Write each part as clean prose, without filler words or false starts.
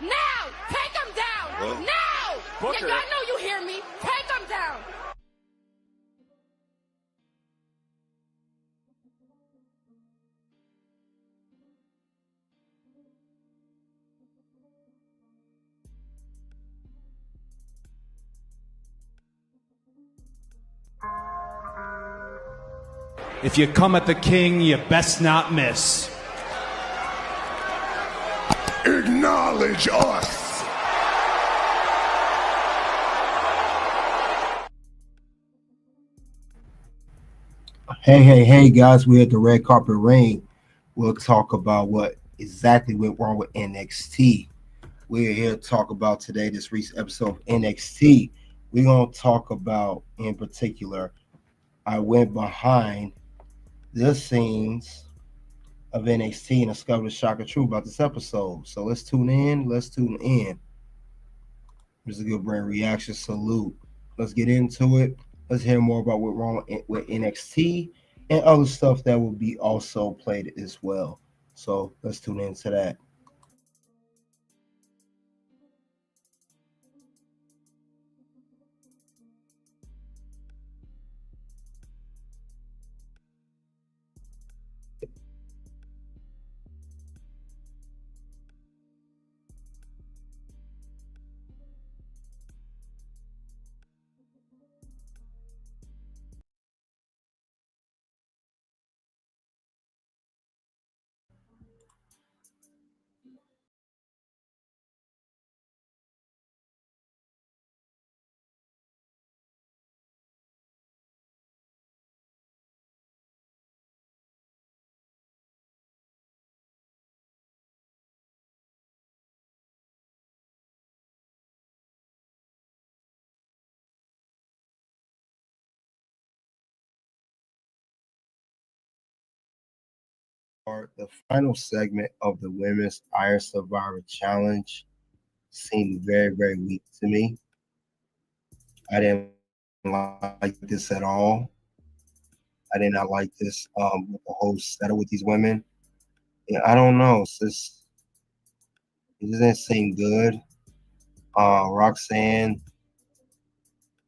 Now! Take him down! Whoa. Now! Booker. Y'all know you hear me. Take him down! If you come at the king, you best not miss. Acknowledge us. Hey, guys, we're at the red carpet ring. We'll talk about what exactly went wrong with NXT. We're here to talk about today, this recent episode of NXT. We're going to talk about, in particular, I went behind the scenes of NXT and discovered the shock of truth about this episode. So let's tune in. This is a good brand reaction. Salute. Let's get into it. Let's hear more about what's wrong with NXT and other stuff that will be also played as well. So let's tune into that. The final segment of the Women's Iron Survivor Challenge seemed very, very weak to me. I didn't like this at all. I did not like this with the whole setup with these women. Yeah, I don't know. It doesn't seem good. Roxanne,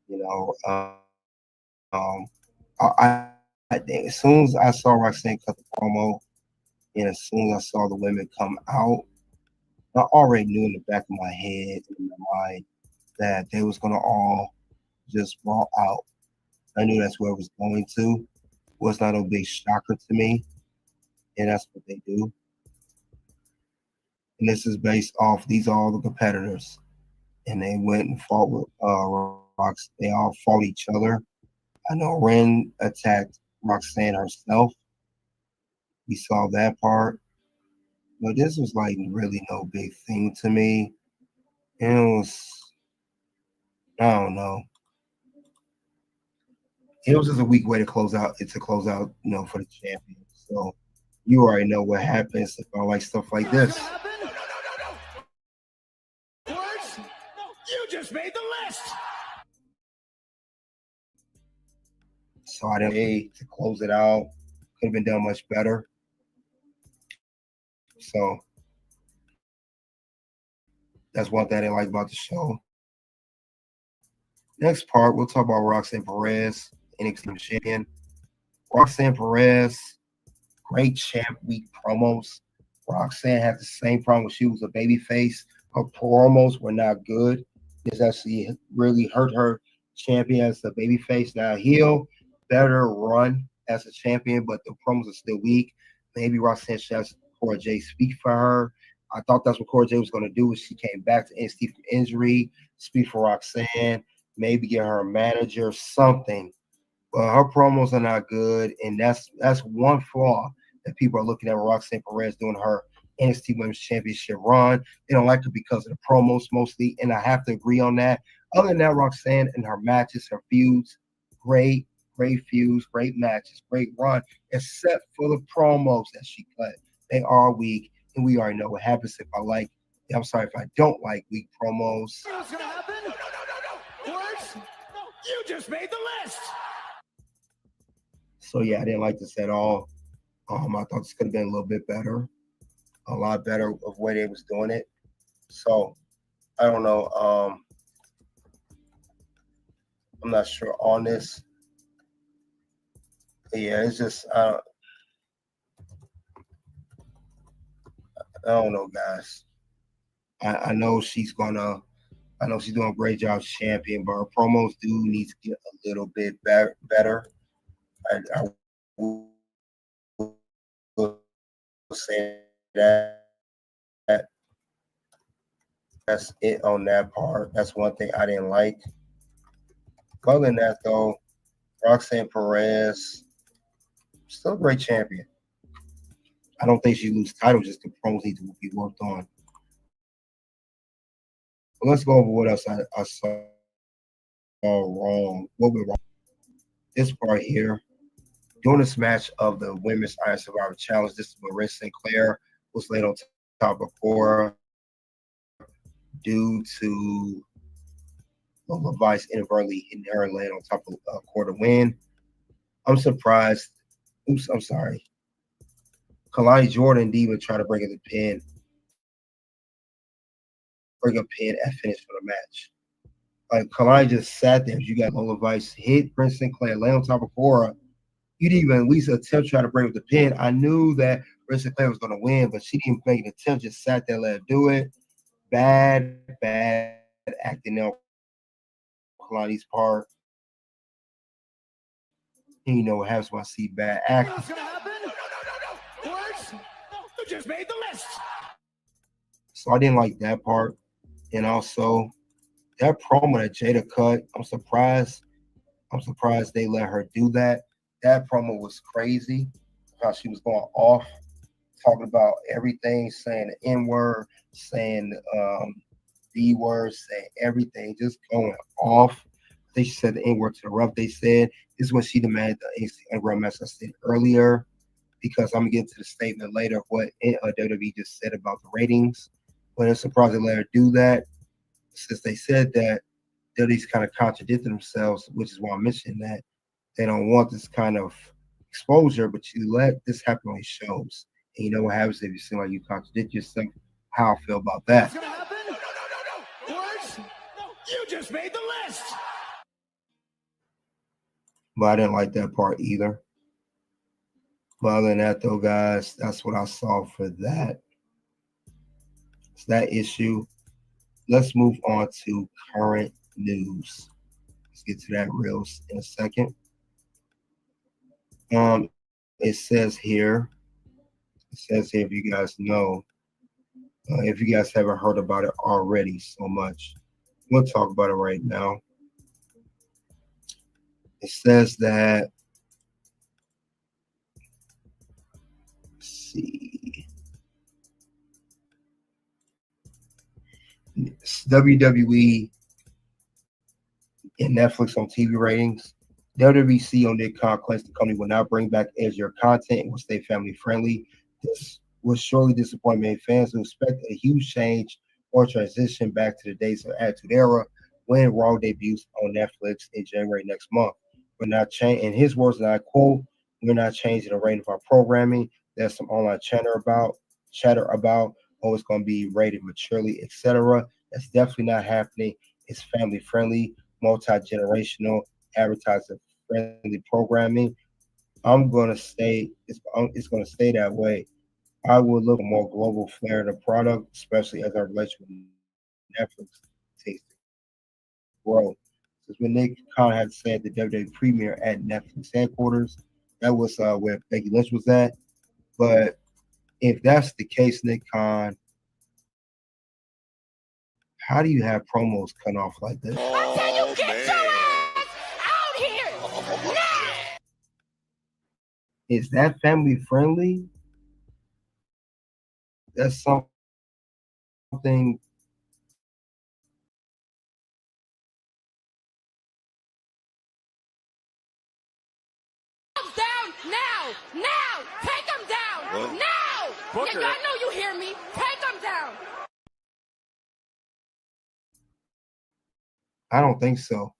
you know, as soon as I saw Roxanne cut the promo, and as soon as I saw the women come out, I already knew in the back of my head, in my mind, that they was gonna all just brawl out. I knew that's where it was going to. Was not a big shocker to me, and that's what they do. And this is based off, these are all the competitors, and they went and fought with Rox. They all fought each other. I know Wren attacked Roxanne herself. We saw that part, but this was like really no big thing to me. And it was, I don't know. It was just a weak way to close out. It's a closeout, for the champion. So you already know what happens if I like stuff like this. No. Words? No, you just made the list. So I didn't to close it out. Could have been done much better. So that's one thing I didn't like about the show. Next part, we'll talk about Roxanne Perez, NXT champion. Roxanne Perez, great champ week promos. Roxanne had the same problem when she was a babyface. Her promos were not good. This actually really hurt her champion as a babyface. Now heel, better run as a champion, but the promos are still weak. Maybe Roxanne should have Cora Jade speak for her. I thought that's what Cora Jade was going to do when she came back to NXT from injury, speak for Roxanne, maybe get her a manager, something. But her promos are not good, and that's one flaw that people are looking at Roxanne Perez doing her NXT Women's Championship run. They don't like her because of the promos mostly, and I have to agree on that. Other than that, Roxanne and her matches, her feuds, great feuds, great matches, great run, except for the promos that she cut. They are weak, and we already know what happens if I don't like weak promos. What's gonna happen? No. Words? No, you just made the list. So yeah, I didn't like this at all. I thought this could have been a little bit better, a lot better of the way they was doing it. So I don't know. I'm not sure on this. But yeah, it's just I don't know, guys. I know she's gonna. I know she's doing a great job, as champion, but her promos do need to get a little bit better. I will say that. That's it on that part. That's one thing I didn't like. Other than that, though, Roxanne Perez, still a great champion. I don't think she lose title, just the promos need to be worked on. But let's go over what else I saw wrong. What went wrong? This part here, during this match of the Women's Iron Survivor Challenge, this is where Wren Sinclair was laid on top of Cora due to Lola Vice inadvertently hitting her and laying on top of Cora to win. I'm surprised. Oops, I'm sorry. Kelani Jordan didn't even try to bring a pin at finish for the match. Like Kelani just sat there. You got Lola Vice hit Wren Sinclair, lay on top of Cora. You didn't even at least attempt to try to break up the pin. I knew that Wren Sinclair was going to win, but she didn't make an attempt. Just sat there, let her do it. Bad acting on Kalani's part. And you know what happens when I see bad acting. What's gonna happen? No. Words? No, you just made the list. So I didn't like that part. And also that promo that Jaida cut, I'm surprised they let her do that. That promo was crazy. How she was going off, talking about everything, saying the N-word, saying D word, saying everything, just going off. I think she said the N-word to the ref. They said this is when she demanded the NXT Underground match I said earlier, because I'm gonna get to the statement later of what WWE just said about the ratings. But it's surprised they let her do that, since they said that WWE's kind of contradicted themselves, which is why I'm mentioning that they don't want this kind of exposure, but you let this happen on shows. And you know what happens if you seem like you contradict yourself? How I feel about that. What's gonna happen? No. Words? No, you just made the list. But I didn't like that part either. But other than that, though, guys, that's what I saw for that. It's that issue. Let's move on to current news. Let's get to that real in a second. It says here, if you guys know, if you guys haven't heard about it already so much, we'll talk about it right now. It says that, let's see, WWE and Netflix on TV ratings. WWE CEO Nick Khan claims the company will not bring back edgier content and will stay family friendly. This will surely disappoint many fans who expect a huge change or transition back to the days of Attitude Era when Raw debuts on Netflix in January next month. We're not changing, in his words, and I quote, "We're not changing the rate of our programming. There's some online chatter about, oh, it's going to be rated maturely, etc. That's definitely not happening. It's family friendly, multi-generational, advertiser friendly programming. I'm gonna stay. It's gonna stay that way. I would look for more global flair in the product, especially as our relationship with Netflix takes to grow." Since when Nick Khan had said the WWE premiere at Netflix headquarters, that was where Becky Lynch was at. But if that's the case, Nick Khan, how do you have promos cut off like this? I tell you, get your ass out here now! Is that family friendly? That's something. Down now! Now! Take them down! Whoa. Now! Booker. Yeah, I know you hear me. Take them down! I don't think so.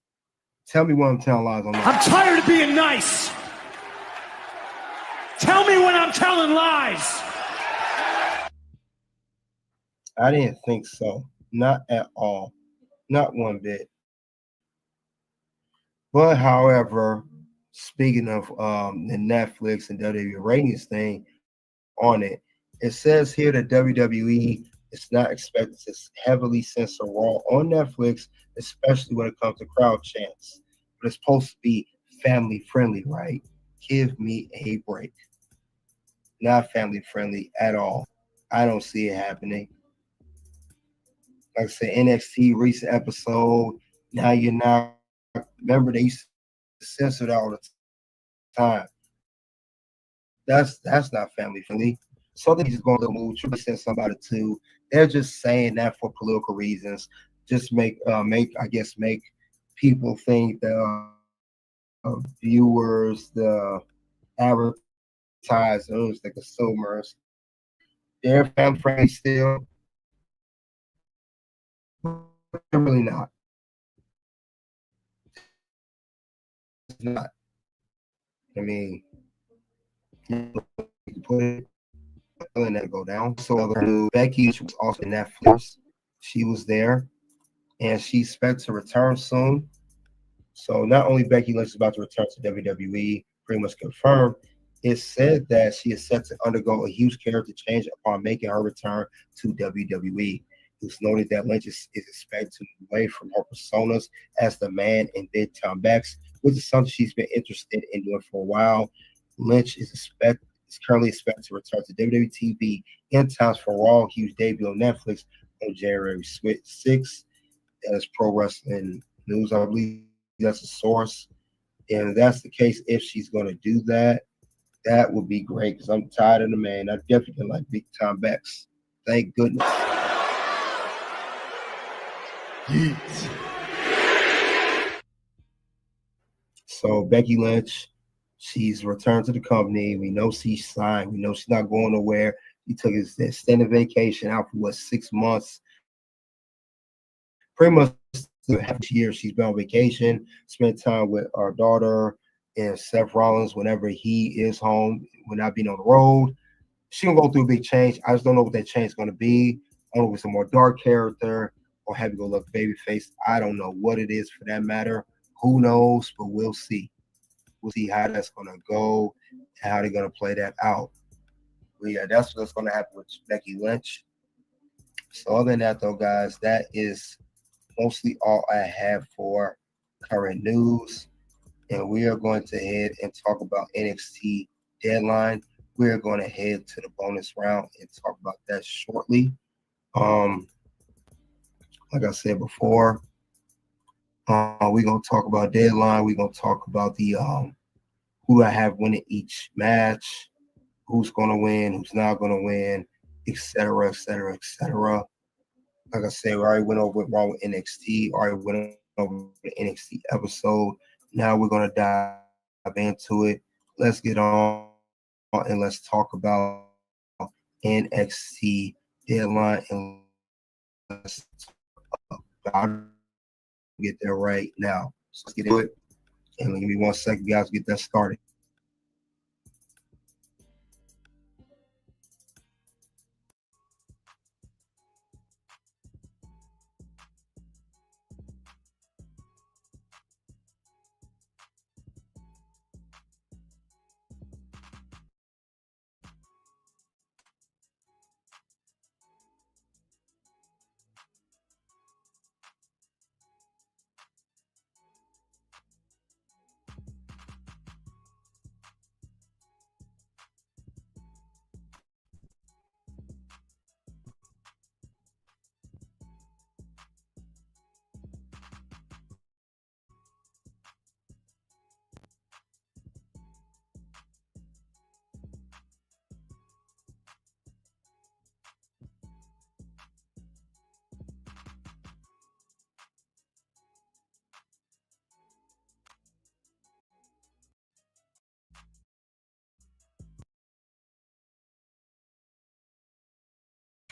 Tell me when I'm telling lies on that. I'm tired of being nice. Tell me when I'm telling lies. I didn't think so. Not at all. Not one bit. But however, speaking of the Netflix and WWE ratings thing on it, it says here that WWE is not expected to heavily censor Raw on Netflix, especially when it comes to crowd chants. But it's supposed to be family friendly, right? Give me a break. Not family friendly at all. I don't see it happening. Like I said, NXT recent episode. Now you're not. Remember they used to censor it all the time. That's not family friendly. So they just going to move. Triple said somebody too. They're just saying that for political reasons. Just make people think the viewers, the advertisers, the consumers, they're family friendly still. They're really not. It's not. I mean, you can put it and that go down. So Becky, she was also in Netflix. She was there, and she's expected to return soon. So not only Becky Lynch is about to return to WWE, pretty much confirmed, it's said that she is set to undergo a huge character change upon making her return to WWE. It's noted that Lynch is expected to move away from her personas as the man in big time backs, which is something she's been interested in doing for a while. Lynch is currently expected to return to WWE TV in times for Raw, huge debut on Netflix on January 6th. That is Pro Wrestling News, I believe that's a source. And if that's the case, if she's going to do that, that would be great because I'm tired of the man. I definitely like big time backs. Thank goodness. Yeet. So Becky Lynch, she's returned to the company. We know she's signed. We know she's not going nowhere. She took his extended vacation out for 6 months. Pretty much the half year she's been on vacation, spent time with our daughter and Seth Rollins whenever he is home, when not being on the road. She gonna go through a big change. I just don't know what that change is gonna be. I don't know if it's a more dark character or have you go look baby face. I don't know what it is for that matter. Who knows? But we'll see. We'll see how that's gonna go and how they're gonna play that out. But yeah, that's what's gonna happen with Becky Lynch. So other than that though, guys, that is mostly all I have for current news. And we are going to head and talk about NXT Deadline. We're going to head to the bonus round and talk about that shortly. Like I said before, we're going to talk about Deadline. We're going to talk about the who I have winning each match, who's going to win, who's not going to win, etc., etc., etc. Like I said, we already went over what's wrong with NXT. Already went over the NXT episode. Now we're going to dive into it. Let's get on and let's talk about NXT Deadline and let's get there right now. So let's get into it. And give me 1 second, guys, get that started.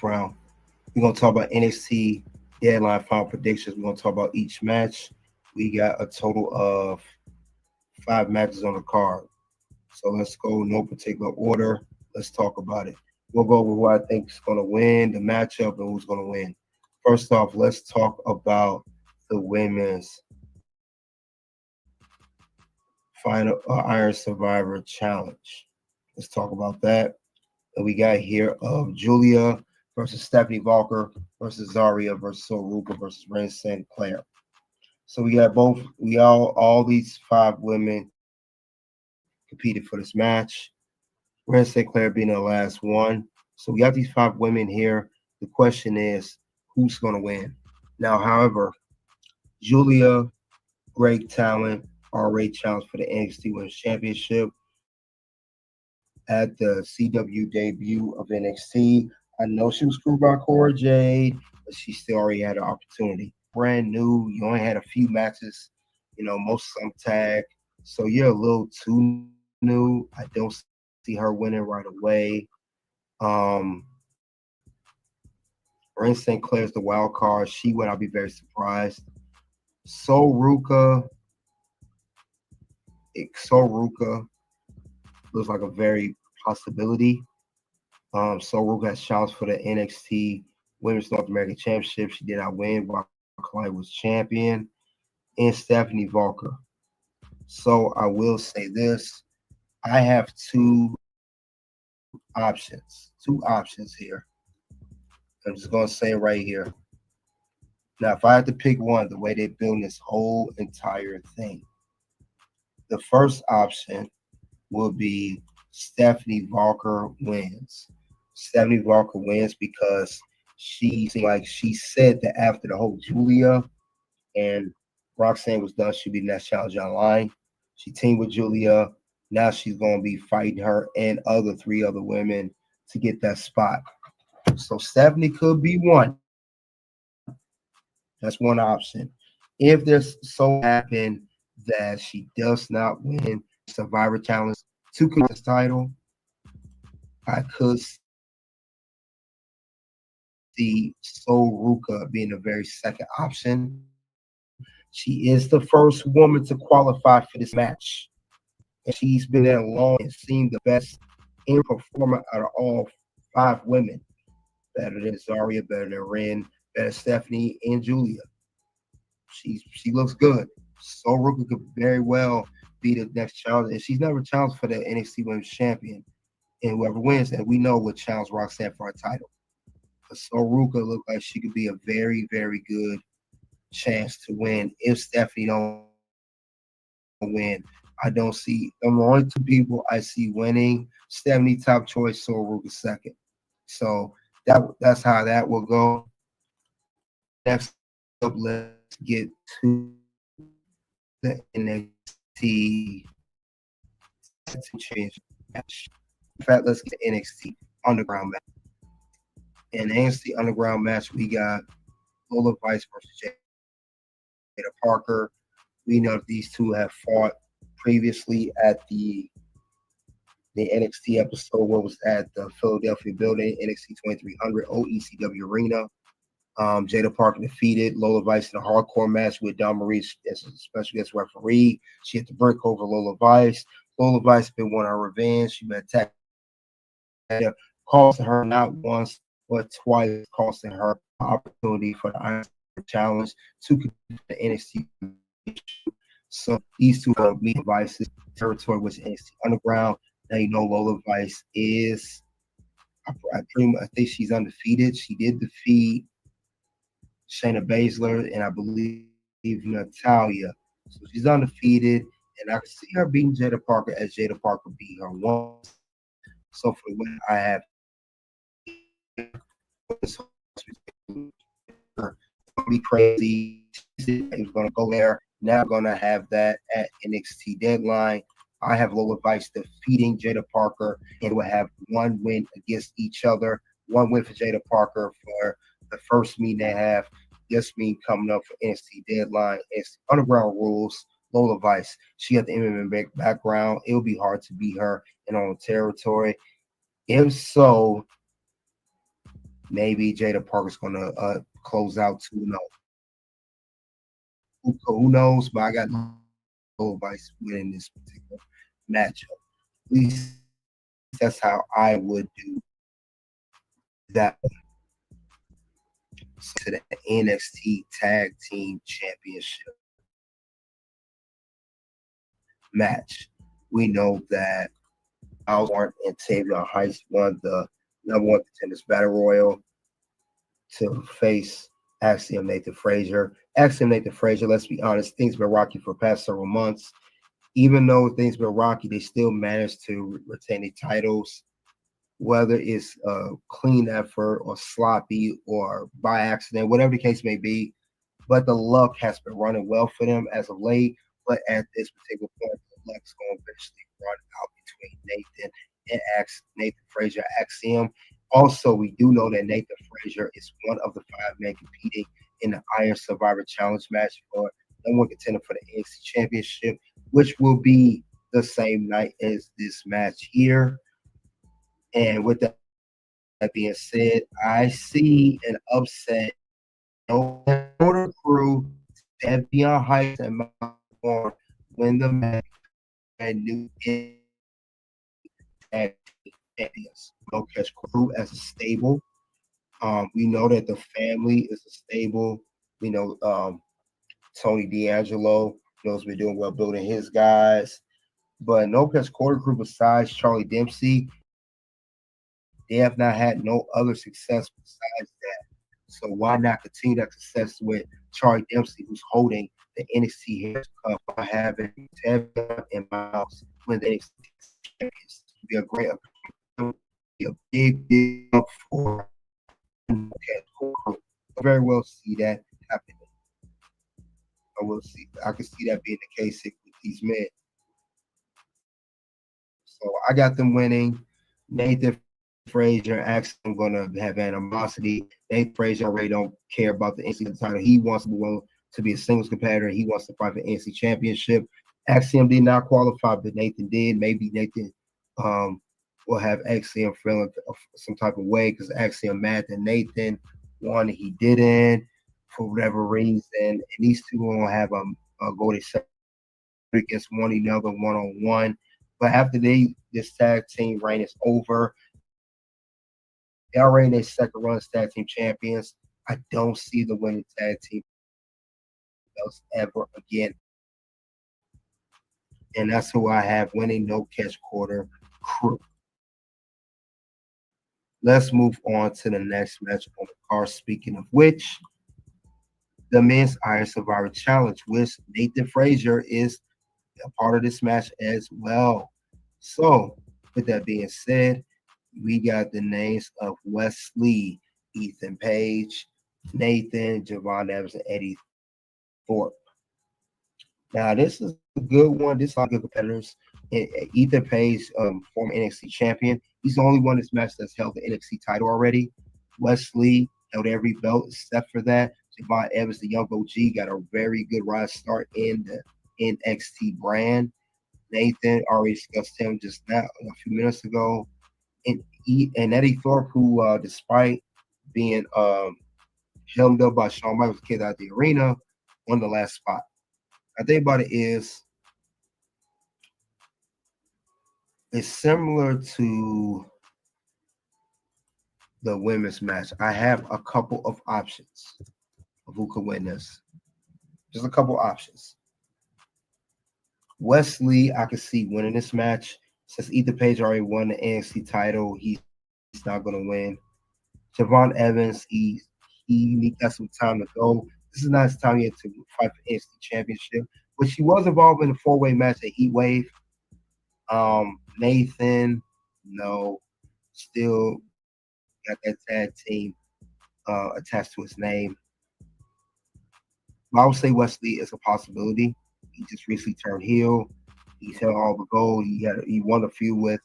Round. We're going to talk about NXT Deadline final predictions. We're going to talk about each match. We got a total of 5 matches on the card. So let's go, no particular order. Let's talk about it. We'll go over who I think is going to win, the matchup, and who's going to win. First off, let's talk about the women's final Iron Survivor Challenge. Let's talk about that. And we got here of Julia versus Stephanie Valker versus Zarya versus Soruka versus Wren Sinclair. So we got all these 5 women competed for this match. Wren Sinclair being the last one. So we got these 5 women here. The question is, who's going to win? Now, however, Julia, great talent, already challenged for the NXT Women's Championship at the CW debut of NXT. I know she was screwed by Cora Jade, but she still already had an opportunity. Brand new, you only had a few matches, most of them tag. So you're a little too new. I don't see her winning right away. Wren Sinclair's the wild card. She would, I'll be very surprised. Soruka looks like a very possibility. Soruka has challenged for the NXT Women's North American Championship. She did not win while Kelani was champion. And Stephanie Valker. So I will say this. I have two options here. I'm just going to say it right here. Now, if I had to pick one, the way they're building this whole entire thing, the first option will be Stephanie Valker wins. Stephanie Valker wins because she seemed like she said that after the whole Julia and Roxanne was done, she'd be next challenge online. She teamed with Julia. Now she's going to be fighting her and 3 other women to get that spot. So Stephanie could be one. That's one option. If there's so happen that she does not win Survivor Challenge to this title, I could see Soruka being a very second option. She is the first woman to qualify for this match. And she's been there long and seemed the best in performer out of all 5 women. Better than Zarya, better than Wren, better than Stephanie and Julia. She looks good. Soruka could very well be the next challenge. And she's never challenged for the NXT Women's Champion. And whoever wins, and we know would challenge Roxanne for a title. But Soruka looked like she could be a very, very good chance to win if Stephanie don't win. I don't see the only 2 people I see winning. Stephanie top choice, Soruka second. So that's how that will go. Next up, let's get to the NXT change match. In fact, let's get NXT Underground match. In the NXT Underground match, we got Lola Vice versus Jaida Parker. We know these 2 have fought previously at the NXT episode. What was at the Philadelphia building, NXT 2300 OECW Arena. Jaida Parker defeated Lola Vice in a hardcore match with Dawn Marie as a special guest referee. She had to break over Lola Vice. Lola Vice been wanting her revenge. She been attacked, costing her not once but twice, costing her opportunity for the Iron Challenge to compete the NXT. So these 2 are meeting Vice's territory was NXT Underground. Now you know Lola Vice is. I think she's undefeated. She did defeat Shayna Baszler and I believe Natalia. So she's undefeated, and I can see her beating Jaida Parker as Jaida Parker beat her once. So for the win, I have it's gonna be crazy. It's gonna go there. Now I'm gonna have that at NXT Deadline. I have Lola Vice defeating Jaida Parker, and we'll have 1 win against each other. 1 win for Jaida Parker for the first meeting they have. This meeting coming up for NXT Deadline. It's Underground rules. Lola Vice, she got the MMA background. It'll be hard to beat her in her own territory. If so, maybe Jaida Parker's gonna close out 2-0. Who knows? But I got Lola Vice winning this particular matchup. At least that's how I would do that to the NXT Tag Team Championship match. We know that Alwarn and Tavion Heist won the number one contenders battle royal to face Axiom Nathan Frazier. Axiom Nathan Frazier, let's be honest, things been rocky for the past several months. Even though things been rocky, they still managed to retain the titles, whether it's a clean effort or sloppy or by accident, whatever the case may be. But the luck has been running well for them as of late. But at this particular point, the luck's going to eventually run out between Nathan and Nathan Frazier, Axiom. Also, we do know that Nathan Frazier is one of the 5 men competing in the Iron Survivor Challenge match for number one contender for the NXT Championship, which will be the same night as this match here. And with that being said, I see an upset. Motor Crew, Devion Heights, and Mount Warren win the match and new tag champions. No Catch Crew as a stable. We know that the family is a stable. We know Tony D'Angelo knows we're doing well building his guys. But No Catch Quarter Crew besides Charlie Dempsey, they have not had no other success besides that. So why not continue that success with Charlie Dempsey, who's holding the NXT Heritage Cup by having Tevin and Miles win the NXT champions? It would be a great, be a big up for. I very well see that happening. I can see that being the case with these men. So I got them winning. Nathan Frazier actually I'm gonna have animosity. Nathan Frazier already don't care about the NXT title. He wants to be a singles competitor. He wants to fight for NXT championship. Axiom did not qualify, but Nathan did. Maybe Nathan will have Axiom feeling some type of way because Axiom mad that Nathan won and he didn't for whatever reason. And these two will have a go to against one another one-on-one. But after this tag team reign is over, they already in their second run as tag team champions. I don't see the winning tag team else ever again. And that's who I have winning No Catch Quarter Crew. Let's move on to the next match on the card. Speaking of which, the men's Iron Survivor Challenge, which Nathan Frazier is a part of this match as well. So, with that being said, we got the names of Wesley, Ethan Page, Nathan, Javon Evans, and Eddie Thorpe. Now, this is a good one. This is all good competitors. Ethan Page, former NXT champion. He's the only one in this match that's held the NXT title already. Wesley held every belt except for that. Javon Evans, the young OG, got a very good rise start in the NXT brand. Nathan, already discussed him just now a few minutes ago. And Eddie Thorpe, who despite being held up by Shawn Michaels kicked out the arena, won the last spot. I think about it is it's similar to the women's match. I have a couple of options of who could win this. Just a couple options. Wesley, I could see winning this match. Since Ethan Page already won the NXT title, he's not going to win. Javon Evans, he got some time to go. This is not his time yet to fight for NXT championship, which he was involved in a 4-way match at Heat Wave. Nathan, no, still got that tag team attached to his name. I would say Wesley is a possibility. He just recently turned heel. He's held all the gold. He won a few with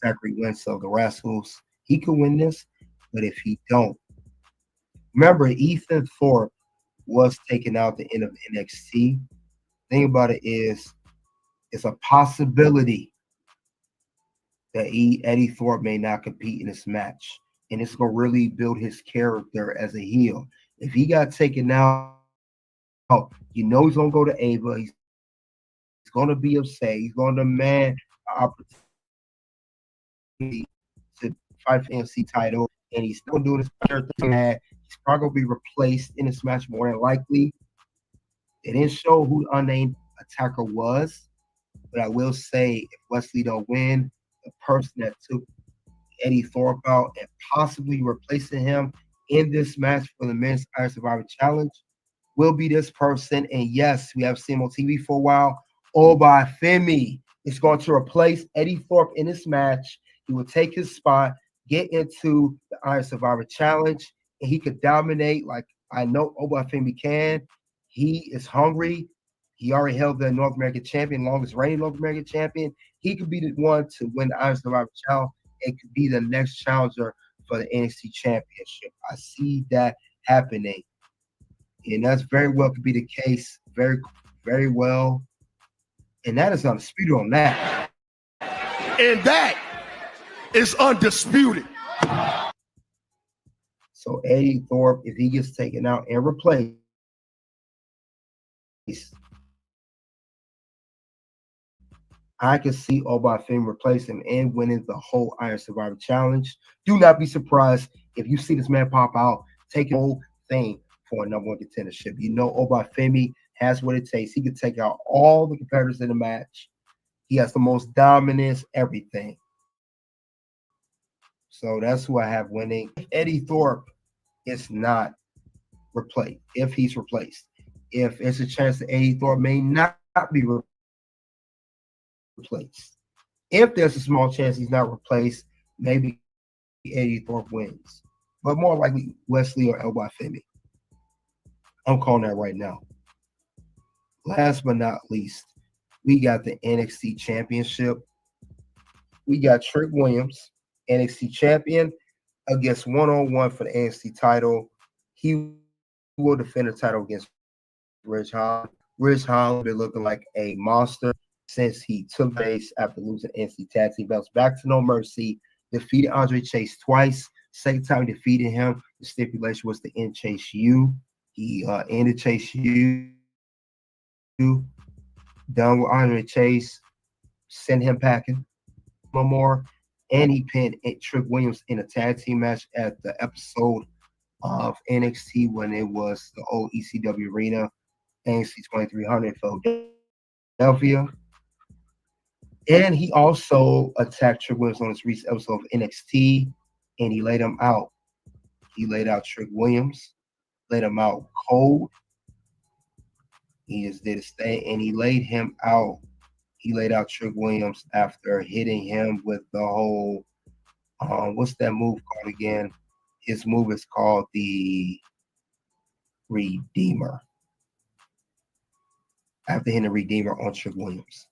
Zachary Wentz of the Rascals. He could win this, but if he don't, remember Ethan Thorpe was taken out at the end of NXT. Thing about it is, it's a possibility that Eddie Thorpe may not compete in this match, and it's gonna really build his character as a heel. If he got taken out, you know he's gonna go to Ava. He's gonna be upset. He's gonna demand an opportunity to fight for NXT title. and he's still doing his third thing. He's probably gonna be replaced in this match more than likely. They didn't show who the unnamed attacker was, but I will say if Wesley don't win, the person that took Eddie Thorpe out and possibly replacing him in this match for the Men's Iron Survivor Challenge will be this person. And yes, we have seen him on TV for a while. Obafemi is going to replace Eddie Thorpe in this match. He will take his spot, get into the Iron Survivor Challenge, and he could dominate like I know Obafemi can. He is hungry. He already held the North American champion, longest reigning North American champion. He could be the one to win the Iron Survivor Challenge and could be the next challenger for the NXT Championship. I see that happening. And that's very well could be the case. Very, very well. And that is undisputed on that. And that is undisputed. So Eddie Thorpe, if he gets taken out and replaced, I can see Obafemi replace him and winning the whole Iron Survivor Challenge. Do not be surprised if you see this man pop out, take the whole thing for a number one contendership. You know Obafemi has what it takes. He can take out all the competitors in the match. He has the most dominance, everything. So that's who I have winning. If Eddie Thorpe is not replaced, if he's replaced, if it's a chance that Eddie Thorpe may not be replaced. If there's a small chance he's not replaced, maybe Eddie Thorpe wins. But more likely Wesley or Obafemi. I'm calling that right now. Last but not least, we got the NXT Championship. We got Trick Williams, NXT Champion, against one-on-one for the NXT title. He will defend the title against Ridge Holland. Ridge Holland been looking like a monster since he took base after losing NXT Tag Team belts back to No Mercy, defeated Andre Chase twice. Second time he defeated him, the stipulation was to end Chase U. He ended Chase U. Done with Andre Chase, sent him packing no more, and he pinned Trick Williams in a tag team match at the episode of NXT when it was the old ECW arena, NXT 2300 in Philadelphia. And he also attacked Trick Williams on his recent episode of NXT, and he laid him out. He laid out Trick Williams, laid him out cold. He just did his thing, and he laid him out. He laid out Trick Williams after hitting him with the whole, what's that move called again? His move is called the Redeemer. After hitting the Redeemer on Trick Williams.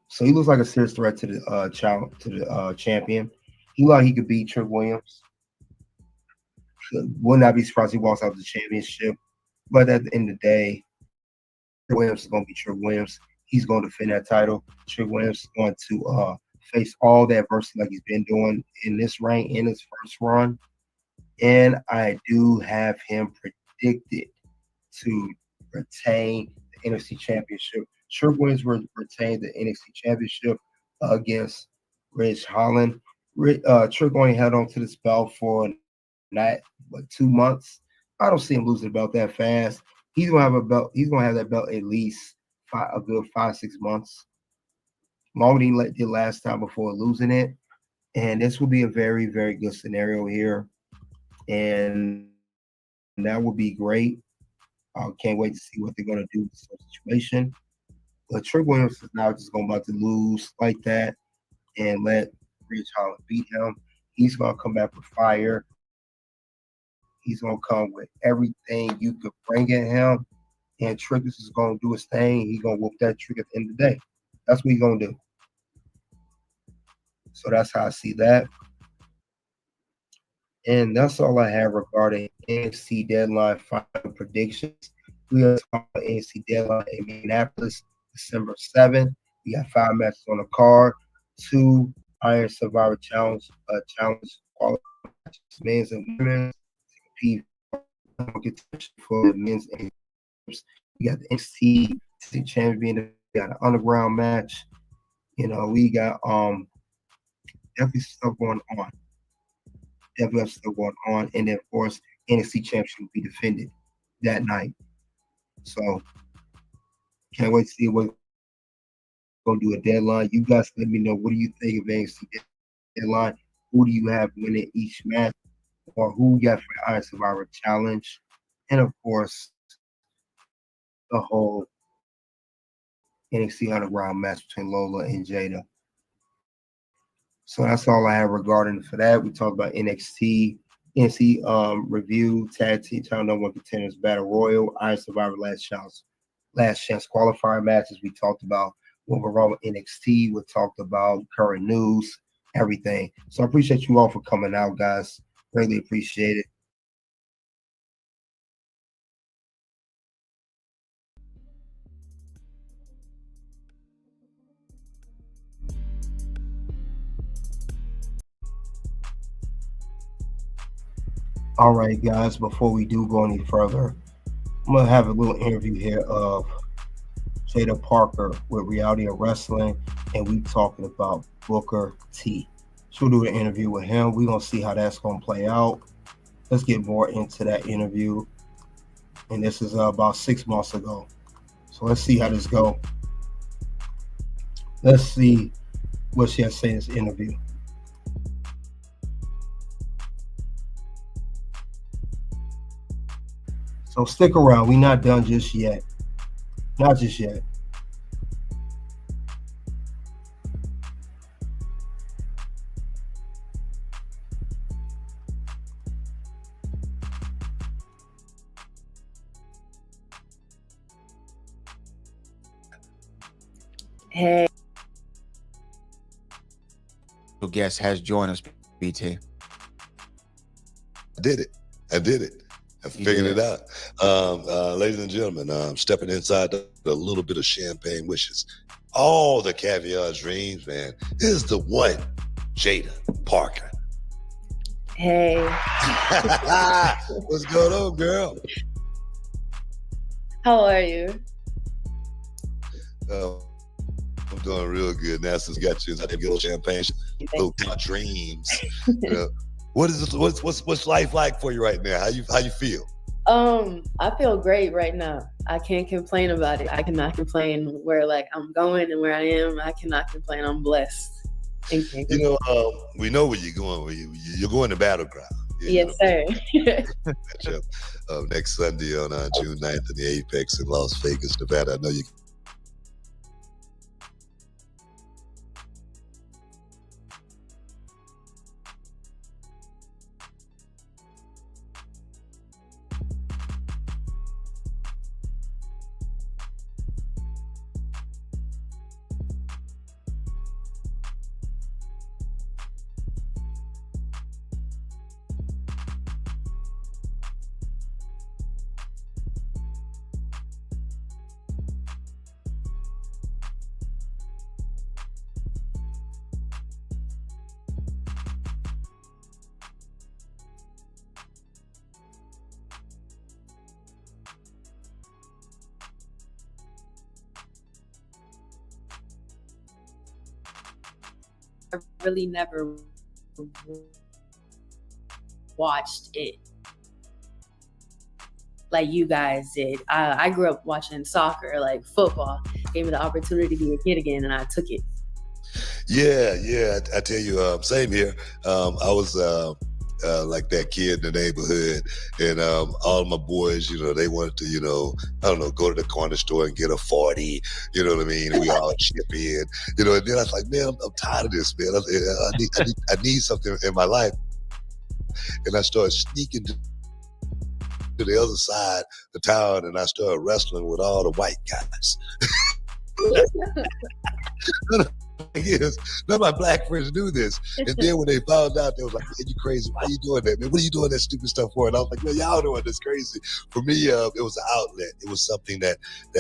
So he looks like a serious threat to the champion. He looked like he could beat Trick Williams. Would not be surprised if he walks out of the championship. But at the end of the day, Trick Williams is going to be Trick Williams. He's going to defend that title. Trick Williams is going to face all the adversity like he's been doing in this reign, in his first run. And I do have him predicted to retain the NXT Championship. Trick Williams will retain the NXT Championship against Ridge Holland. Trick only held on to this belt for 2 months. I don't see him losing the belt that fast. He's gonna have a belt. He's gonna have that belt at least a good 5-6 months, longer than he did last time before losing it. And this will be a very, very good scenario here, and that would be great. I can't wait to see what they're gonna do with this situation. But Trick Williams is now just going about to lose like that and let Ridge Holland beat him. He's gonna come back with fire. He's gonna come with everything you could bring at him. And Trick is gonna do his thing. He's gonna whoop that Trick at the end of the day. That's what he's gonna do. So that's how I see that. And that's all I have regarding NXT Deadline final predictions. We are talking about NXT Deadline in Minneapolis, December 7th. We got 5 matches on the card, 2 Iron Survivor Challenge men's and women's. For men's and we got the NXT champion. We got an underground match. You know, we got definitely stuff going on. WWF still going on, and then of course NXT Championship will be defended that night. So can't wait to see what we're gonna do a deadline. You guys let me know, what do you think of NXT deadline? Who do you have winning each match, or who you got for Iron Survivor Challenge, and of course the whole NXT Underground match between Lola and Jaida. So that's all I have regarding for that. We talked about NXT review, tag team title number one contenders, Battle Royal, Iron Survivor last chance qualifier matches. We talked about what we're wrong with NXT. We talked about current news, everything. So I appreciate you all for coming out, guys. Greatly appreciate it. All right, guys, before we do go any further, I'm going to have a little interview here of Jaida Parker with Reality of Wrestling, and we talking about Booker T. So we'll do an interview with him. We're going to see how that's going to play out. Let's get more into that interview. And this is about 6 months ago. So let's see how this goes. Let's see what she has to say in this interview. So stick around. We're not done just yet. Not just yet. Hey. Guest has joined us, BT. I did it. I figured it out. Ladies and gentlemen, stepping inside a little bit of champagne wishes. All the caviar dreams, man. This is the one, Jaida Parker. Hey. What's going on, girl? How are you? I'm doing real good. NASA's got you inside that good old champagne. Little dreams. You know, what's life like for you right now? How you feel? I feel great right now. I can't complain about it. I cannot complain where I'm going and where I am. I cannot complain. I'm blessed. You know, we know where you're going. You're going to Battleground. Yes, sir. Next Sunday on June 9th in the Apex in Las Vegas, Nevada. I know you. I really never watched it like you guys did. I grew up watching soccer, like football. Gave me the opportunity to be a kid again, and I took it. Yeah. I tell you, same here. I was like that kid in the neighborhood, and all my boys, they wanted to, go to the corner store and get a 40. You know what I mean? And we all chip in. And then I was like, man, I'm tired of this, man. I need something in my life. And I started sneaking to the other side of the town, and I started wrestling with all the white guys. Yes, none of my black friends knew this. And then when they found out, they was like, man, you crazy. Why are you doing that, man? What are you doing that stupid stuff for? And I was like, man, y'all doing this crazy. For me, it was an outlet. It was something that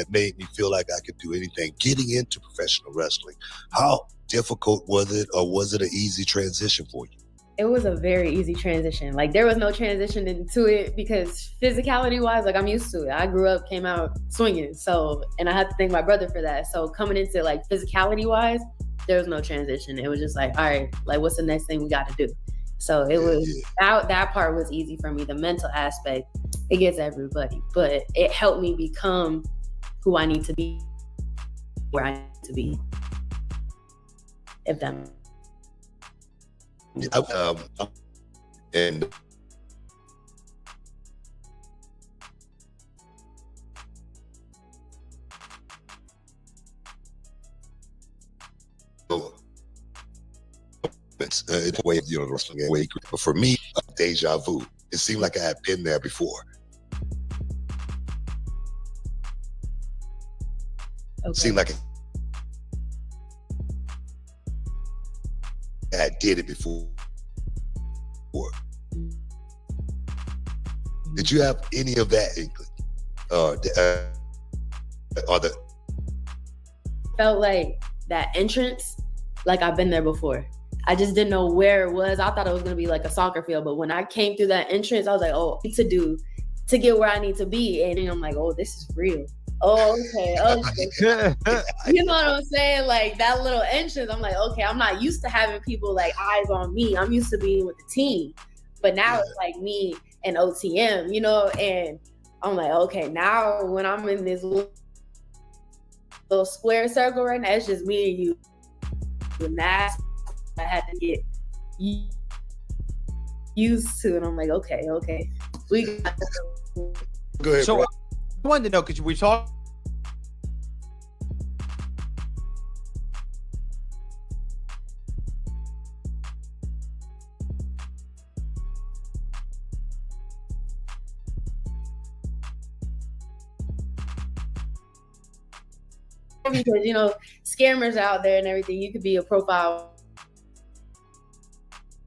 made me feel like I could do anything. Getting into professional wrestling, how difficult was it, or was it an easy transition for you? It was a very easy transition. Like, there was no transition into it because physicality-wise, I'm used to it. I grew up, came out swinging. So, and I had to thank my brother for that. So coming into physicality-wise, there was no transition. It was just all right, what's the next thing we got to do? So it was that part was easy for me. The mental aspect, it gets everybody, but it helped me become who I need to be, where I need to be. If that. And it's a way, you know, wrestling way. But for me, deja vu. It seemed like I had been there before. Okay. Seemed like I did it before. Did you have any of that inkling? Or the Felt like that entrance, like I've been there before. I just didn't know where it was. I thought it was gonna be like a soccer field, but when I came through that entrance, I was like, oh, what to do to get where I need to be. And then I'm like, oh, this is real. Oh, okay. You know what I'm saying? Like that little entrance, I'm like, okay, I'm not used to having people like eyes on me. I'm used to being with the team. But now it's like me and OTM, you know, and I'm like, okay, now when I'm in this little square circle right now, it's just me and you. And that's I had to get used to, and I'm like, okay, we got Go ahead, So bro. I wanted to know, because we talked because you know scammers out there and everything. You could be a profile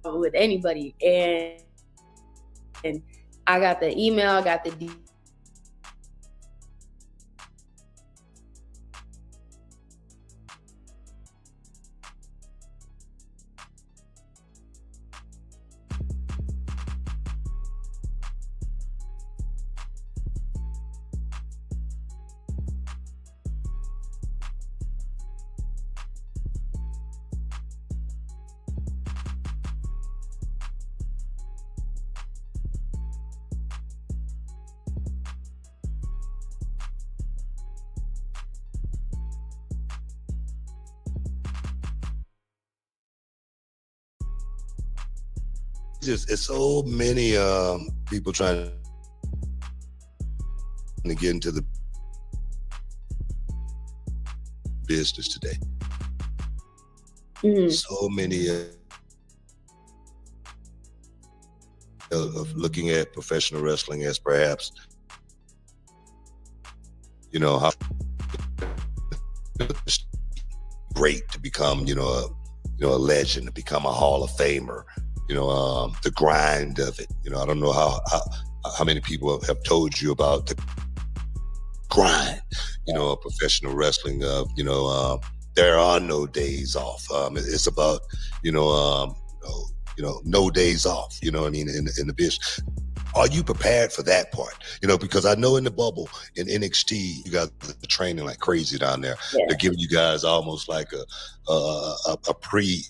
with anybody, and I got the email, I got the It's so many people trying to get into the business today. So many of looking at professional wrestling as perhaps, you know, how it's great to become, a legend, to become a Hall of Famer. The grind of it. I don't know how many people have told you about the grind, of professional wrestling. There are no days off. It's about, no days off. You know what I mean? In the business. Are you prepared for that part? Because I know in the bubble in NXT, you guys are training like crazy down there. Yeah. They're giving you guys almost like a pre.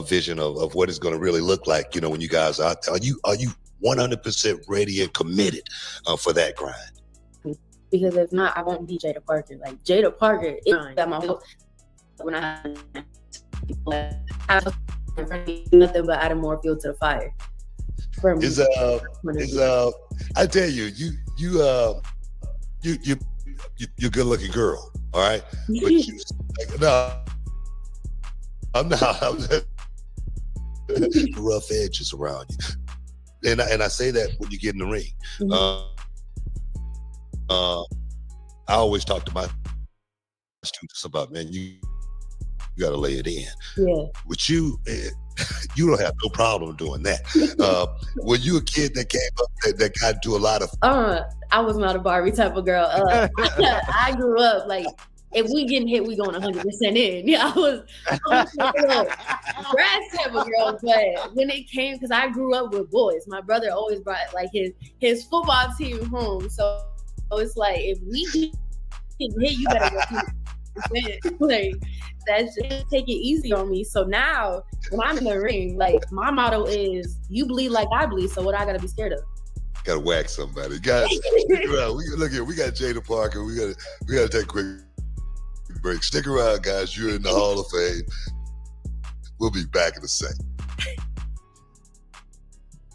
Vision of what it's going to really look like, when you guys are out there. Are you 100% ready and committed for that grind? Because if not, I won't be Jaida Parker. Like Jaida Parker is at my house when I have nothing but adding more fuel to the fire. For me, I tell you, you're a good looking girl, all right? But you, I'm not. Rough edges around you, and I say that when you get in the ring. I always talk to my students about, man, you got to lay it in. Yeah. With you, you don't have no problem doing that. Were you a kid that came up that got into a lot of? I was not a Barbie type of girl. I grew up like. If we getting hit, we going 100% in. Yeah, I was a grass type of girl, but when it came, because I grew up with boys, my brother always brought like his football team home. So it's like if we get hit, you better go Like, that's just take it easy on me. So now when I'm in the ring, like my motto is you bleed like I bleed. So what I gotta be scared of? Gotta whack somebody. Guys, stick around. Look here, we got Jaida Parker. We gotta take a quick break. Stick around, guys. You're in the Hall of Fame. We'll be back in a second.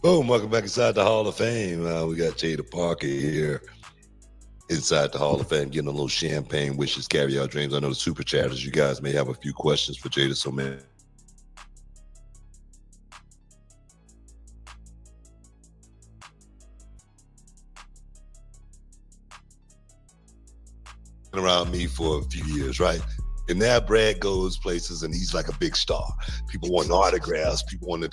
Boom, welcome back inside the Hall of Fame. We got Jaida Parker here inside the Hall of Fame, getting a little champagne, wishes, caviar dreams. I know the super chatters, you guys may have a few questions for Jaida, so man. Around me for a few years, right? And now Brad goes places and he's like a big star. People want autographs, people want to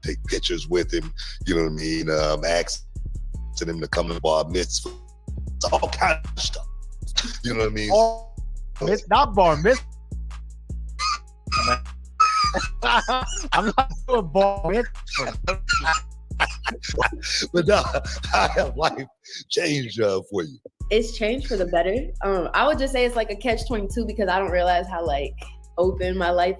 take pictures with him, you know what I mean? Asking him to come to bar mitzvah, all kind of stuff. You know what I mean? Not bar mitzvah. I'm not doing bar mitzvah. But now I have life changed for you. It's changed for the better. I would just say it's like a catch-22 because I don't realize how like open my life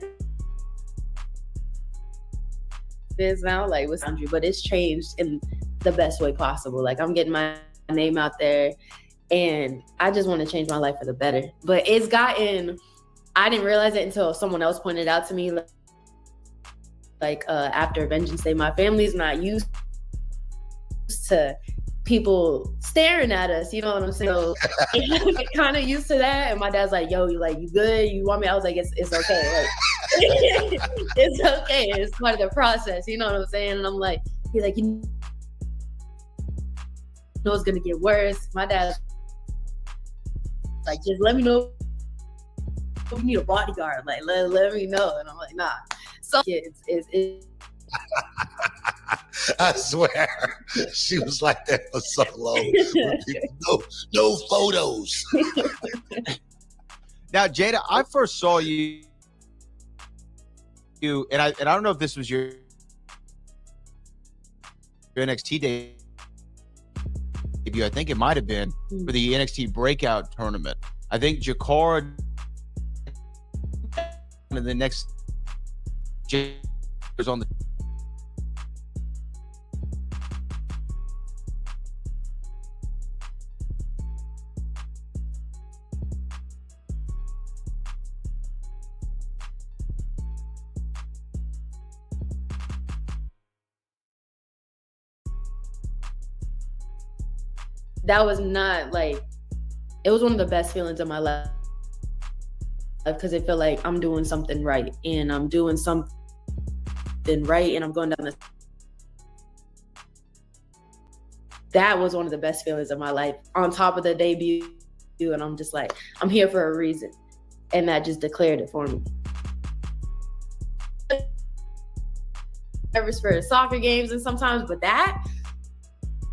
is now, like with Andrew, but it's changed in the best way possible. Like I'm getting my name out there and I just want to change my life for the better. But it's gotten, I didn't realize it until someone else pointed out to me, like after Vengeance Day, my family's not used to people staring at us, you know what I'm saying? So I get kind of used to that. And my dad's like, yo, you good? You want me? I was like, it's okay. Like, it's okay. It's part of the process. You know what I'm saying? And I'm like, he's like, you know it's gonna get worse. My dad's like, just let me know if you need a bodyguard. Like, let me know. And I'm like, nah. So it's I swear, she was like that for so long. No photos. Now, Jaida, I first saw you, and I don't know if this was your NXT debut. I think it might have been for the NXT Breakout tournament. I think Cora and the next was on the. That was not like, it was one of the best feelings of my life because it felt like I'm doing something right and I'm doing something right and I'm going down this. That was one of the best feelings of my life on top of the debut. And I'm just like, I'm here for a reason. And that just declared it for me. Nervous for soccer games and sometimes, but that,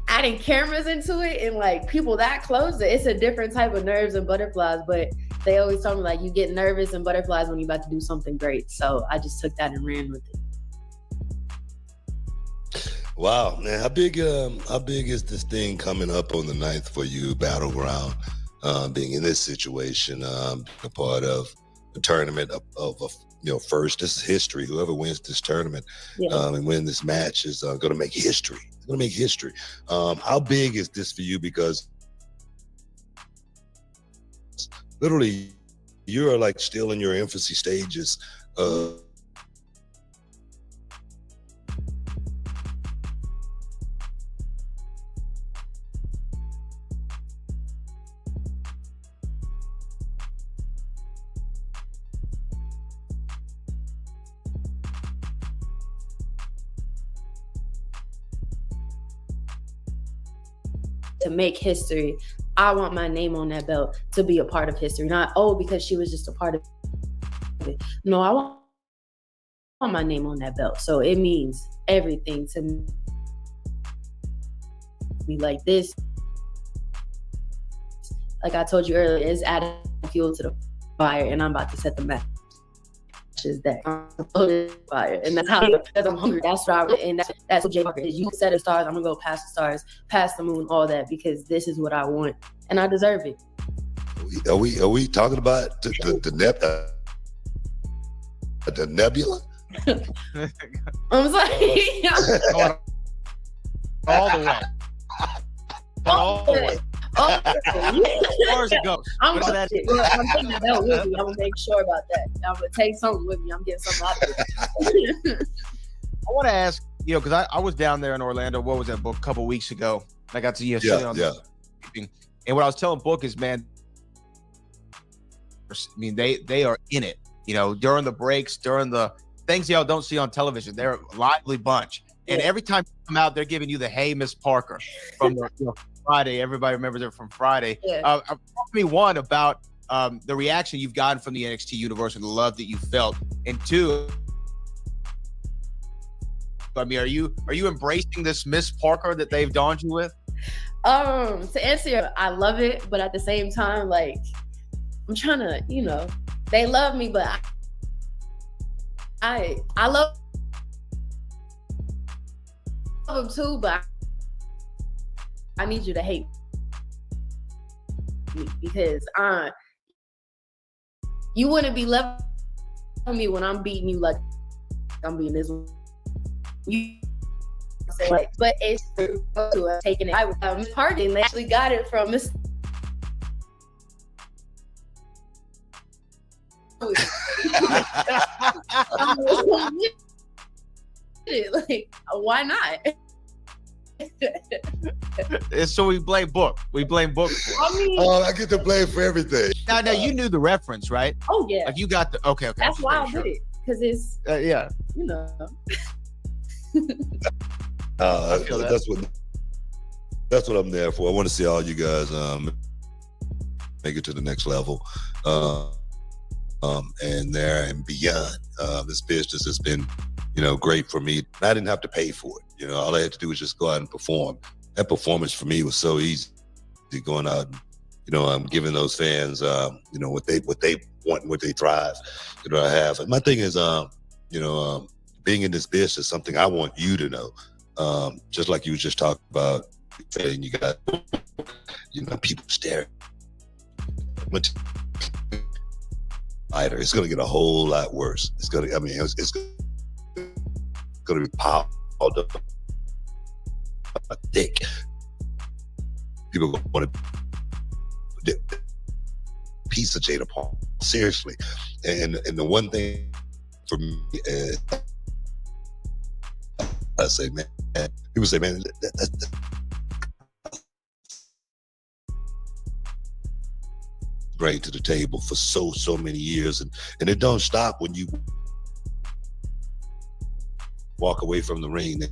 adding cameras into it and like people that close, it's a different type of nerves and butterflies. But they always tell me like you get nervous and butterflies when you're about to do something great. So I just took that and ran with it. Wow, man, how big is this thing coming up on the 9th for you, Battleground, being in this situation, a part of the tournament of first, this is history. Whoever wins this tournament and win this match is going to make history. It's going to make history. How big is this for you? Because literally, you're like still in your infancy stages. To make history, I want my name on that belt to be a part of history. Not, because she was just a part of it. No, I want my name on that belt. So it means everything to me. Like this, like I told you earlier, is adding fuel to the fire, and I'm about to set the match. That fire, and that's how, because I'm hungry. That's what that's what Jaida Parker is. You set the stars, I'm gonna go past the stars, past the moon, all that, because this is what I want and I deserve it. Are we talking about the nebula? I'm sorry. Going all the way. All the way. As far as it goes. I'm What is that? taking that belt with me. I'm gonna make sure about that. I'm gonna take something with me. I'm getting something out of it. I want to ask, because I was down there in Orlando. What was that book? A couple weeks ago. I got to see on and what I was telling Book is, man, I mean, they are in it. During the breaks, during the things y'all don't see on television, they're a lively bunch. And every time you come out, they're giving you the "Hey, Miss Parker" from the, Friday. Everybody remembers it from Friday. Yeah. Talk to me, one, about the reaction you've gotten from the NXT universe and the love that you felt, and two, I mean, are you embracing this Miss Parker that they've donned you with? To answer, I love it, but at the same time, like, I'm trying to, they love me, but I love them too, but I need you to hate me because you wouldn't be loving me when I'm beating you like I'm beating this one. But it's taking it. I was partying. They actually got it from Miss. Like, why not? And so we blame Book. We blame Book for it. I mean, I get to blame for everything. Now, you knew the reference, right? oh yeah, Like you got the okay. that's why I did it because it's Yeah. I feel that. That's what I'm there for. I want to see all you guys make it to the next level, and there and beyond. This business has been, great for me. I didn't have to pay for it. All I had to do was just go out and perform. That performance for me was so easy. Going out, and, giving those fans, what they want and what they thrive. I have. And my thing is, being in this business is something I want you to know. Just like you was just talking about, and you got, people staring. It's going to get a whole lot worse. It's going to be piled up thick. People want to piece of Jaida Parker, seriously. And the one thing for me is, I say, man, people say, man, that's bring to the table for so many years, and it don't stop when you walk away from the ring.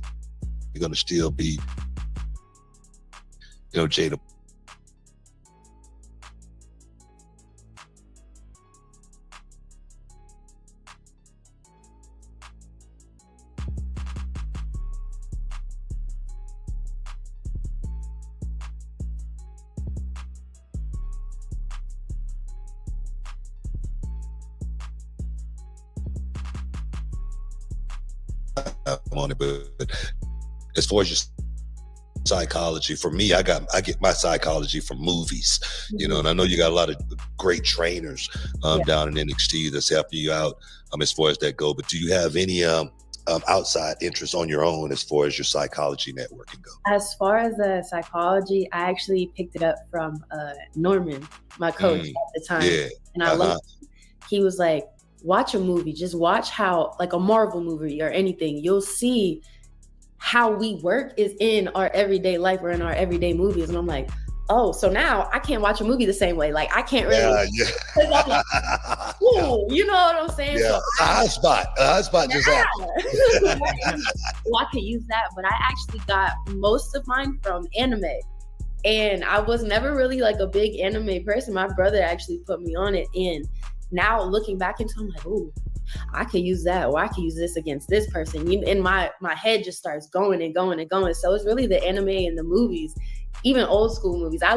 You're gonna still be, Jaida. On it, but as far as your psychology, for me, I get my psychology from movies, and I know you got a lot of great trainers down in NXT that's helping you out as far as that go. But do you have any outside interests on your own as far as your psychology networking go? As far as the psychology, I actually picked it up from Norman, my coach at the time, and I loved it. He was like, watch a movie, just watch how, like a Marvel movie or anything, you'll see how we work is in our everyday life or in our everyday movies. And I'm like, oh, so now I can't watch a movie the same way. Like I can't really, like, ooh, you know what I'm saying? Yeah, so a hot spot just happened. Well, I could use that, but I actually got most of mine from anime. And I was never really like a big anime person. My brother actually put me on it. And now looking back into it, I'm like, ooh, I could use that, or I could use this against this person. And my head just starts going and going and going. So it's really the anime and the movies, even old school movies. I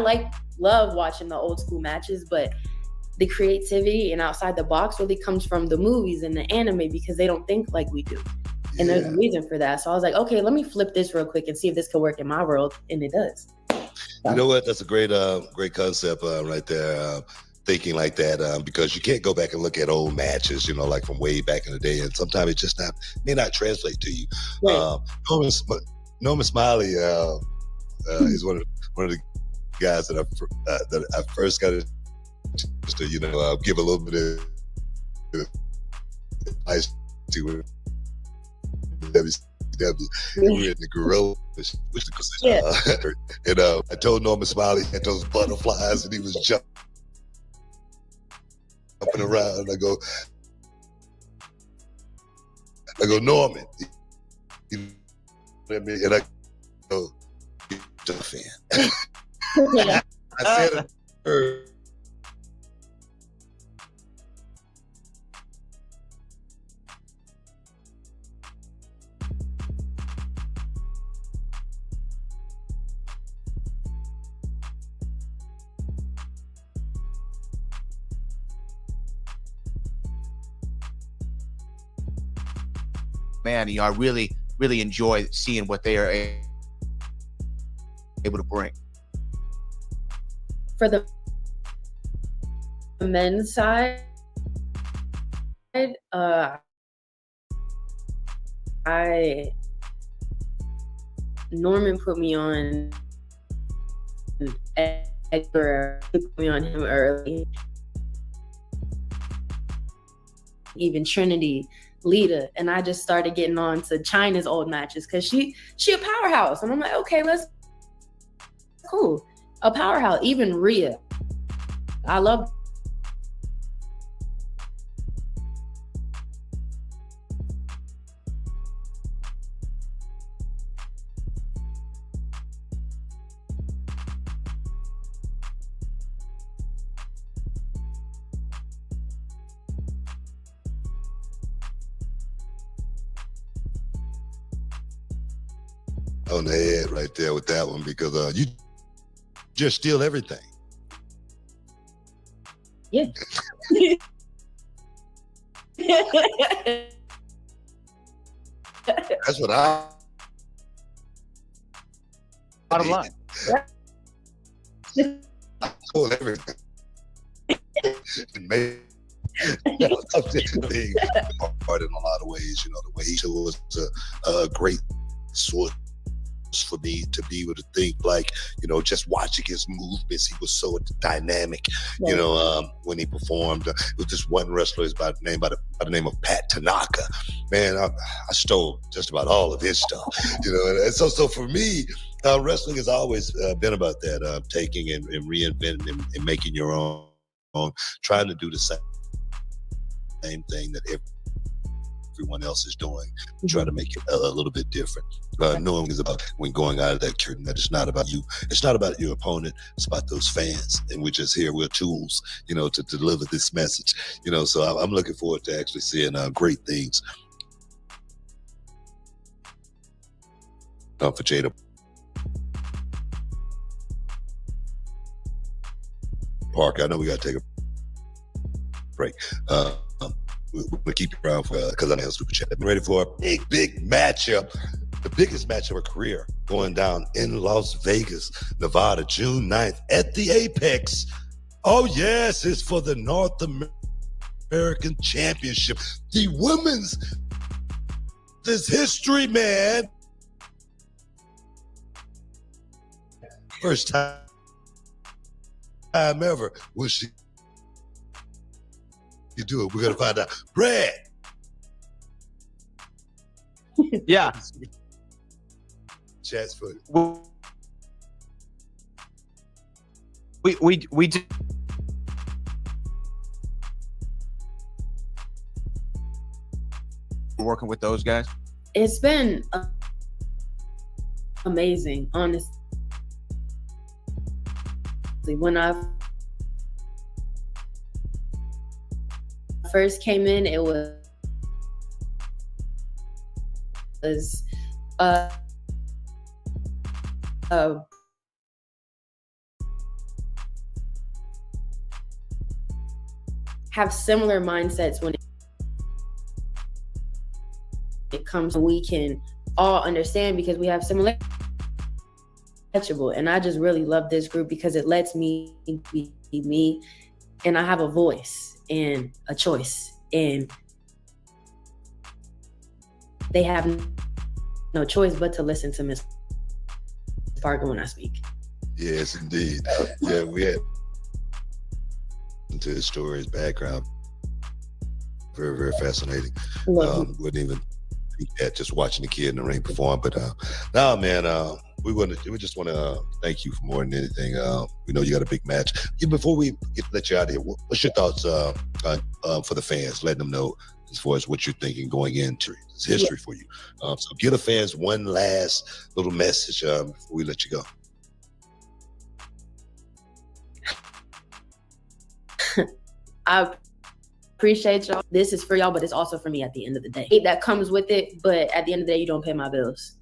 love watching the old school matches, but the creativity and outside the box really comes from the movies and the anime because they don't think like we do. And there's a reason for that. So I was like, okay, let me flip this real quick and see if this could work in my world. And it does. You know what? That's a great concept right there. thinking like that because you can't go back and look at old matches, you know, like from way back in the day, and sometimes it just may not translate to you. Right. Norman Smiley is one of the guys that I first got to, you know, give a little bit of advice to WCW. We were in the Gorilla, which the position, and I told Norman Smiley he had those butterflies, and he was jumping around. I go, Norman, you know what I mean? And I go, you're a fan. I said it her. Man, you know, I really, really enjoy seeing what they are able to bring. For the men's side, Norman put me on Edgar, put me on him early. Even Trinity, Lita, and I just started getting on to Chyna's old matches because she a powerhouse, and I'm like, okay, cool, a powerhouse. Even Rhea, I love. On the head right there with that one, because you just steal everything. Yeah. That's what I. Bottom line. I stole everything. Maybe part in a lot of ways, you know, the way he was a great source for me to be able to think, like, you know, just watching his movements, he was so dynamic. You know, when he performed, it was just one wrestler by the name of Pat Tanaka. Man, I stole just about all of his stuff. You know, and so for me, wrestling has always been about that, taking and reinventing and making your own, trying to do the same thing that everyone else is doing, try to make it a little bit different. Knowing is about, when going out of that curtain, that it's not about you, it's not about your opponent, it's about those fans, and we're just here, we're tools, you know, to deliver this message, you know. So I'm looking forward to actually seeing great things for Jaida Parker. I know we got to take a break. We'll keep you around because I have super chat. I'm ready for a big matchup, the biggest match of her career, going down in Las Vegas, Nevada, June 9th at the Apex. Oh yes, it's for the North American Championship. The women's, this history, man. First time ever. Will she? You do it. We're gonna find out. Brad. Yeah. Chat's foot. We do. Working with those guys. It's been amazing, honestly. When I first came in, it was have similar mindsets when it comes, we can all understand because we have similar, and I just really love this group because it lets me be me and I have a voice and a choice, and they have no choice but to listen to Miss Parker when I speak. Yes, indeed. Yeah, we had into his story, his background. Very, very fascinating. Wouldn't even think that just watching the kid in the ring perform. But no, man, we just want to thank you for more than anything. We know you got a big match. Before we let you out of here, what's your thoughts for the fans, letting them know as far as what you're thinking going into this history for you? So give the fans one last little message before we let you go. I appreciate y'all. This is for y'all, but it's also for me at the end of the day. That comes with it, but at the end of the day, you don't pay my bills.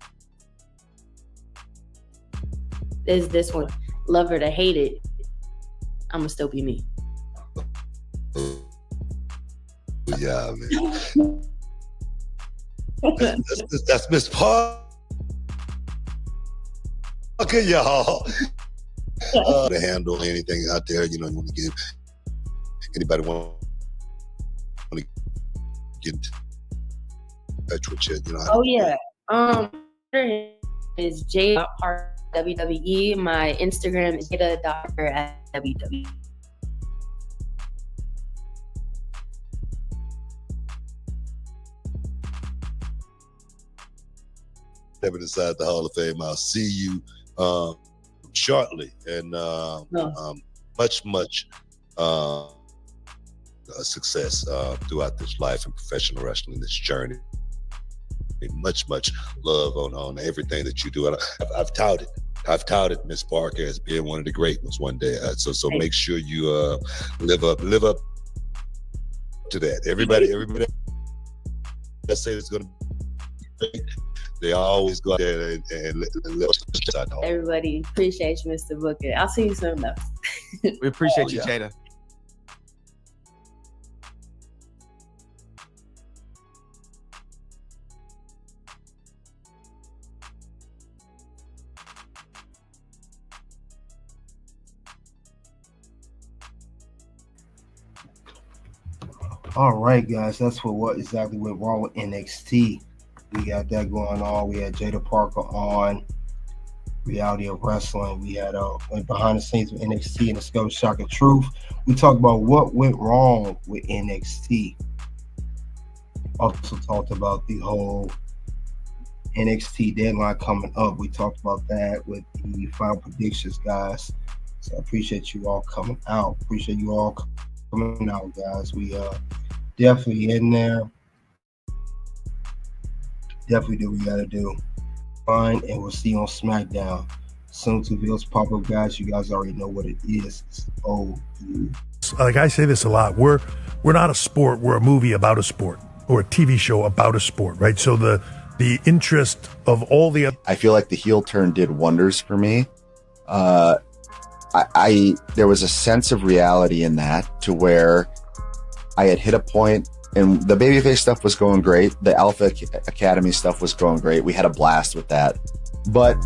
Is this one. Love it or hate it, I'm gonna still be me. Yeah, man. That's Miss Parker, y'all. To handle anything out there, you want to give anybody want to get in touch with you, Oh yeah. Is Jaida Parker WWE. My Instagram is Jaida Parker at WWE. Stepping inside the Hall of Fame. I'll see you shortly, and much success throughout this life and professional wrestling, this journey. Much love on everything that you do. And I've touted Miss Parker as being one of the great ones one day. So make sure you live up to that. Everybody that say it's going to be great, they always go out there and let everybody appreciate you, Mr. Booker. I'll see you soon though. We appreciate you, Jaida. All right, guys, that's what exactly went wrong with NXT. We got that going on. We had Jaida Parker on Reality of Wrestling. We had went behind the scenes with NXT and Discover Shock and Truth. We talked about what went wrong with NXT. Also talked about the whole NXT deadline coming up. We talked about that with the final predictions, guys. So I appreciate you all coming out. Appreciate you all coming out, guys. We definitely in there. Definitely do what we gotta do. Fine, and we'll see you on SmackDown. Soon to Ville's pop-up, guys. You guys already know what it is. It's OU. Like I say this a lot. We're not a sport. We're a movie about a sport, or a TV show about a sport, right? So the interest of all the other. I feel like the heel turn did wonders for me. There was a sense of reality in that, to where I had hit a point, and the babyface stuff was going great. The Alpha Academy stuff was going great. We had a blast with that. But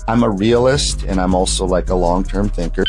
I'm a realist, and I'm also like a long-term thinker.